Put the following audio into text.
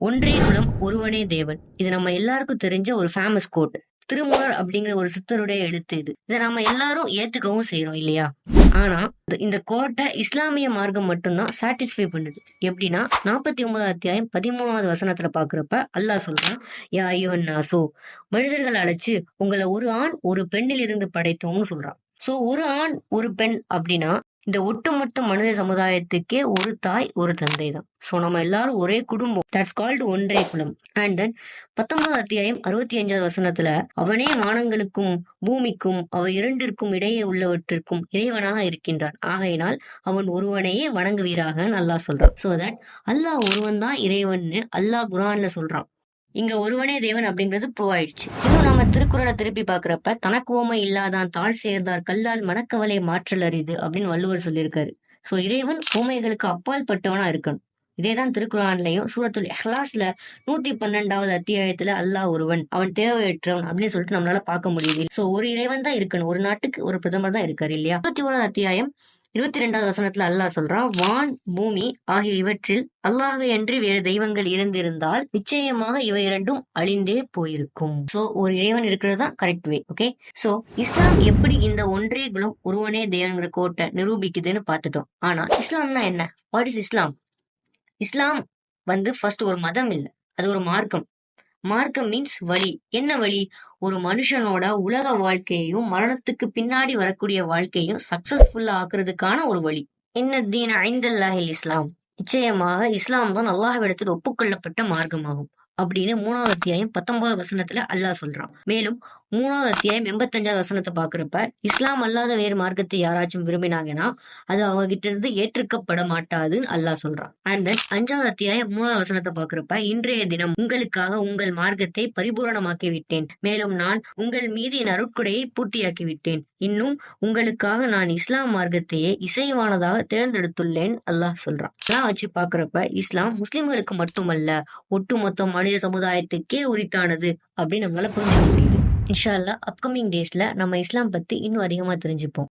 ஒன்றே குலம் ஒருவனே தேவன். இது நம்ம எல்லாருக்கும் தெரிஞ்ச ஒரு ஃபேமஸ் கோட். திருமூலர் அப்படிங்கிற ஒரு சித்தருடைய எழுத்து இது. இதை நம்ம எல்லாரும் ஏத்துக்கவும் செய்யறோம் இல்லையா? ஆனா இந்த கோட்டை இஸ்லாமிய மார்க்கம் மட்டும்தான் சாட்டிஸ்ஃபை பண்ணுது. எப்படின்னா 49 அத்தியாயம் 13வது வசனத்துல பாக்குறப்ப அல்லாஹ் சொல்றான், யா ஐயுஹன் நாசு, மனிதர்கள் அழைச்சு உங்களை ஒரு ஆண் ஒரு பெண்ணில் இருந்து படைத்தோம்னு சொல்றான். சோ ஒரு ஆண் ஒரு பெண் அப்படின்னா இந்த ஒட்டுமொத்த மனித சமுதாயத்துக்கே ஒரு தாய் ஒரு தந்தை தான். சோ நம்ம எல்லாரும் ஒரே குடும்பம். தட்ஸ் கால்டு ஒன்றே குலம். அண்ட் தென் 19வது அத்தியாயம் 65வது வசனத்துல அவனே வானங்களுக்கும் பூமிக்கும் அவை இரண்டிற்கும் இடையே உள்ளவற்றிற்கும் இறைவனாக இருக்கின்றான், ஆகையினால் அவன் ஒருவனையே வணங்குவீராக அல்லாஹ் சொல்றான். சோ தட் அல்லாஹ் ஒருவன் தான் இறைவன்னு அல்லாஹ் குர்ஆன்ல சொல்றான். இங்க ஒருவனே தேவன் அப்படிங்கிறது ப்ரூவ் ஆயிடுச்சு. இன்னும் நம்ம திருக்குறளை திருப்பி பாக்குறப்ப தனக்கு ஓமை இல்லாதான் தாழ் சேர்ந்தார் கல்லால் மனக்கவலை மாற்றல் அரிது அப்படின்னு வள்ளுவர் சொல்லியிருக்காரு. சோ இறைவன் ஊமைகளுக்கு அப்பால் பட்டவனா இருக்கணும். இதேதான் திருக்குறான்லயும் சூரத்துல் இஹ்லாஸ்ல 112வது அத்தியாயத்துல அல்லாஹ் ஒருவன், அவன் தேவையற்றவன் அப்படின்னு சொல்லிட்டு நம்மளால பார்க்க முடியுது. சோ ஒரு இறைவன் தான் இருக்கணும், ஒரு நாட்டுக்கு ஒரு பிரதமர் தான் இருக்காரு இல்லையா? 21வது அத்தியாயம் 22வது வசனத்துல அல்லாஹ் சொல்றான், வான் பூமி ஆகிய இவற்றில் அல்லாஹ்வை அன்றி வேறு தெய்வங்கள் இருந்திருந்தால் நிச்சயமாக இவை இரண்டும் அழிந்தே போயிருக்கும். சோ ஒரு இறைவன் இருக்கிறது தான் கரெக்ட் வே. ஓகே, சோ இஸ்லாம் எப்படி இந்த ஒன்றே குலம் ஒருவனே தேவன்கிற கோட்டை நிரூபிக்குதுன்னு பார்த்துட்டோம். ஆனா இஸ்லாம்னா என்ன? What is Islam? Islam first ஒரு மதம் இல்ல, அது ஒரு மார்க்கம். மார்க்கம் மீன்ஸ் வழி. என்ன வழி? ஒரு மனுஷனோட உலக வாழ்க்கையையும் மரணத்துக்கு பின்னாடி வரக்கூடிய வாழ்க்கையும் சக்சஸ்ஃபுல்லா ஆக்குறதுக்கான ஒரு வழி. இன்ன தீன ஐந்தல்லாஹில் இஸ்லாம், நிச்சயமாக இஸ்லாம் தான் அல்லாஹ்விடத்தில் ஒப்புக்கொள்ளப்பட்ட மார்க்கமாகும் அப்படின்னு 3வது அத்தியாயம் 19வது வசனத்துல அல்லாஹ் சொல்றான். மேலும் 3வது அத்தியாயம் 85வது வசனத்தை பாக்குறப்ப இஸ்லாம் அல்லாத வேறு மார்க்கத்தை யாராச்சும் விரும்பினாங்கன்னா அது அவங்க கிட்ட இருந்து ஏற்றுக்கப்பட மாட்டாதுன்னு அல்லாஹ் சொல்றான். அண்ட் தென் 5வது அத்தியாயம் 3வது வசனத்தை பாக்குறப்ப இன்றைய தினம் உங்களுக்காக உங்கள் மார்க்கத்தை பரிபூரணமாக்கி விட்டேன், மேலும் நான் உங்கள் மீது என் அருட்கொடையை பூர்த்தியாக்கி விட்டேன், இன்னும் உங்களுக்காக நான் இஸ்லாம் மார்க்கத்தையே இசைவானதாக தேர்ந்தெடுத்துள்ளேன் அல்லாஹ் சொல்றான். எல்லாம் வச்சு பாக்குறப்ப இஸ்லாம் முஸ்லிம்களுக்கு மட்டுமல்ல ஒட்டுமொத்த மனித சமுதாயத்துக்கே உரித்தானது அப்படின்னு நம்மளால புரிஞ்சுக்க முடியுது. இன்ஷா அல்லாஹ் அப்கமிங் டேஸ்ல நம்ம இஸ்லாம் பத்தி இன்னும் அதிகமா தெரிஞ்சுப்போம்.